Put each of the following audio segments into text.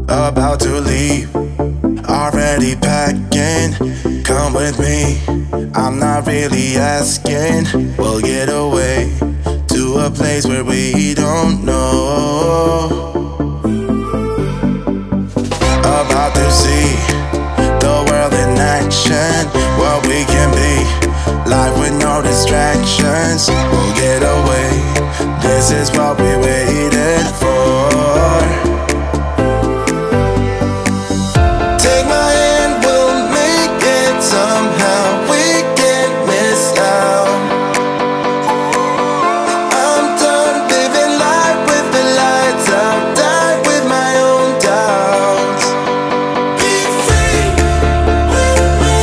about to leave, already packing. Come with me, I'm not really asking. We'll get away to a place where we don't know. About to see the world in action, what we can be, life with no distractions. We'll get away, this is what we waited for. Take my hand, we'll make it somehow. We can't miss out. I'm done living life with the lights out. Die with my own doubts. Be free with me.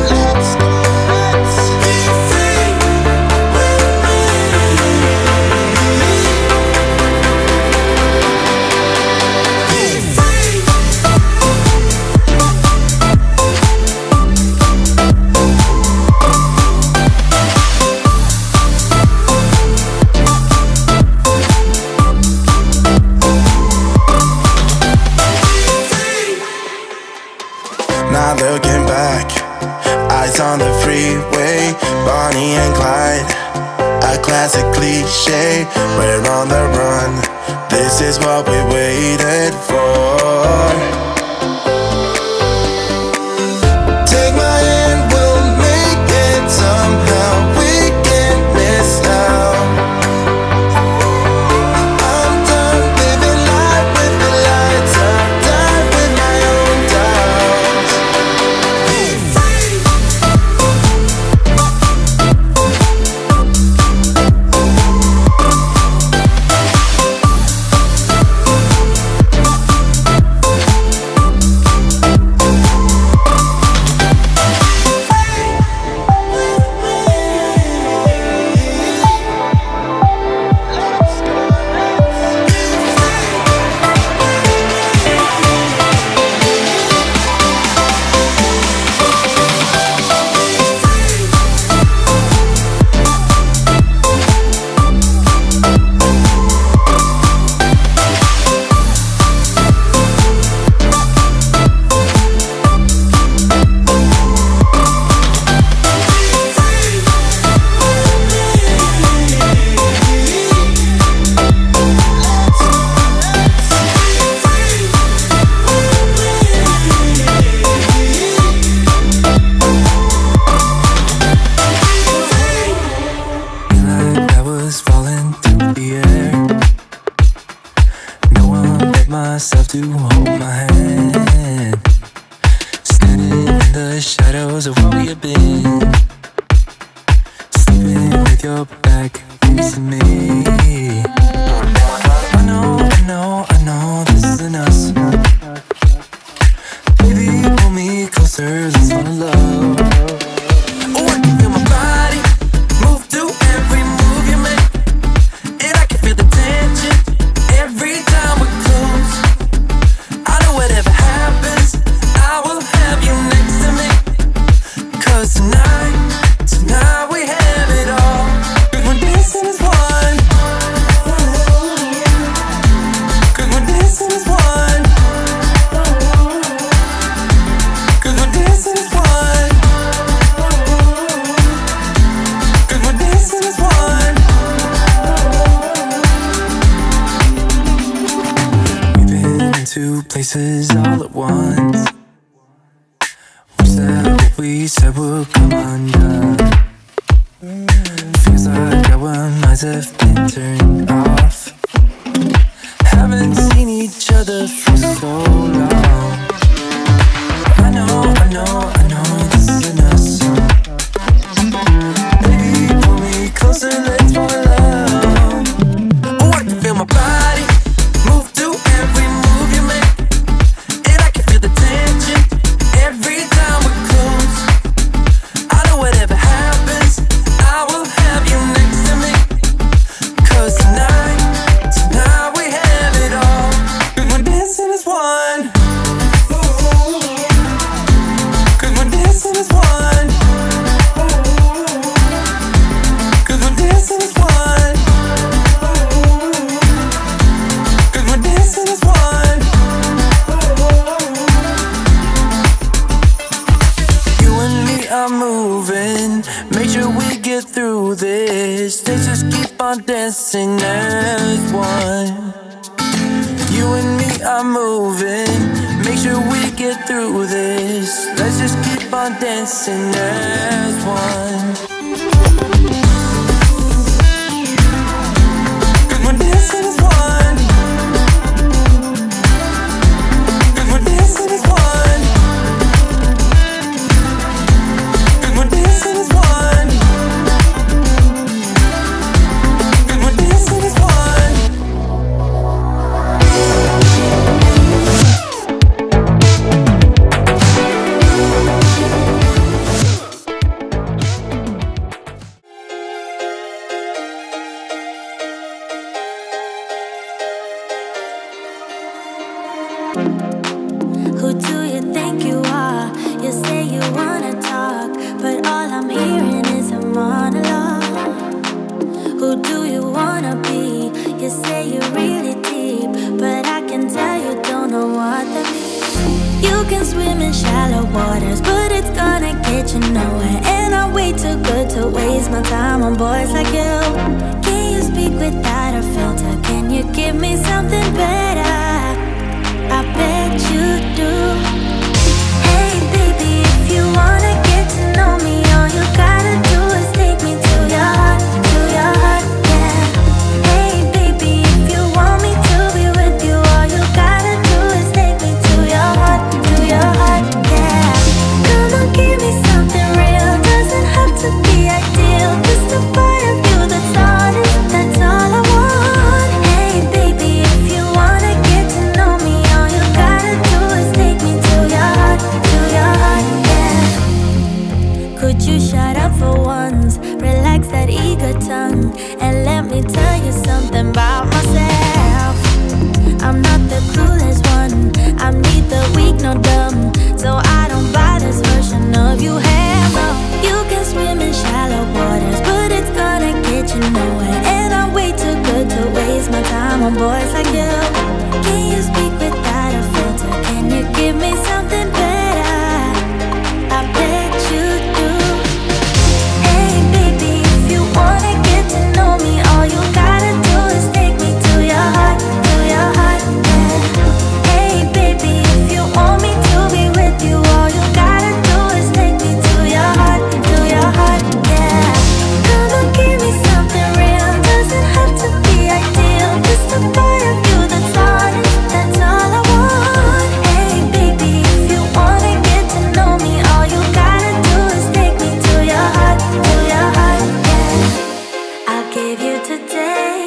Let's go, let's be free with me. Be free. Not looking back, eyes on the freeway, Bonnie and Clyde, a classic cliche. We're on the run, this is what we waited for. Take my hand, we'll make it somehow. We can't miss out. I'm done living life with the lights out. Die with my own doubts. Be free. Like I was falling through the air. No one but myself to hold my hand. Standing in the shadows of what we have been. Sleeping with your back facing me. I know this isn't us. Baby, pull me closer, let's fall in love. Oh, I can feel my body move to every move you make, and I can feel the tension every time we're close. I know whatever happens, I will have you next to me. 'Cause tonight we have it all. 'Cause we're dancing as one. 'Cause we're dancing as one. 'Cause we're dancing as one. 'Cause we're dancing as one. We've been into places all at once. What's that what we said would come undone? Feels like our minds have been turned off. Haven't seen each other for so long. I know this isn't us. Baby, pull me closer, let's fall in love. Oh, I can feel my body move to every move you make, and I can feel the tension every time we're close. I know whatever happens, I will have you next to me. 'Cause tonight on dancing as one. You and me are moving, make sure we get through this. Let's just keep on dancing as one. 'Cause we're dancing as one. 'Cause we're dancing as one. 'Cause we're dancing as one. 'Cause we're dancing as one. Who do you think you are? You say you wanna talk, but all I'm hearing is a monologue. Who do you wanna be? You say you're really deep, but I can tell you don't know what that means. You can swim in shallow waters, but it's gonna get you nowhere. And I'm way too good to waste my time on boys like you. Can you speak without a filter? Can you give me something better? I bet you do. Hey baby, if you wanna get to know me, all you gotta do is take me to your heart, yeah. Hey baby, if you want me to be with you, all you gotta do is take me to your heart, yeah. Come on, give me something real, doesn't have to be ideal, just a part of you that's honest, that's all I want. Hey baby, if you wanna get to know me, all you gotta do is take me to your heart, yeah. Could you shut up for once, relax that eager tongue, and let me tell you something about myself. I'm not the clueless one, I'm neither weak nor dumb, so I don't buy this version of you, hell no. You can swim in shallow waters, but it's gonna get you nowhere. And I'm way too good to waste my time on boys like you. Can you speak without a filter? Can you give me something better? I bet you do. Hey baby, if you wanna get to know me, all you gotta do is take me to your heart, yeah. Hey baby, if you want me to be with you, all you gotta do is take me to your heart, yeah. Come on, give me something real, doesn't have to be ideal, just a part of you that's honest, that's all I want. Hey baby, if you wanna get to know me, all you gotta do is take me to your heart, yeah. I'll give you today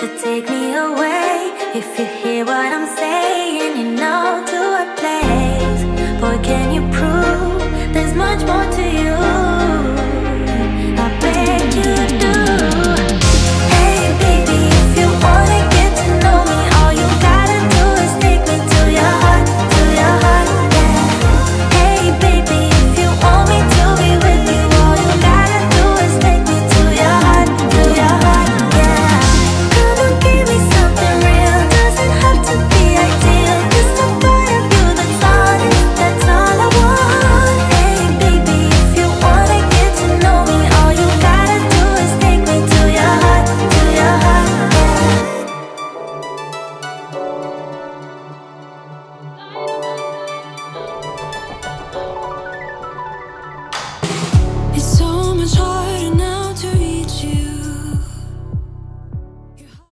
to take me away. If you hear what I'm saying, you know to a place. Boy, can you prove there's much more to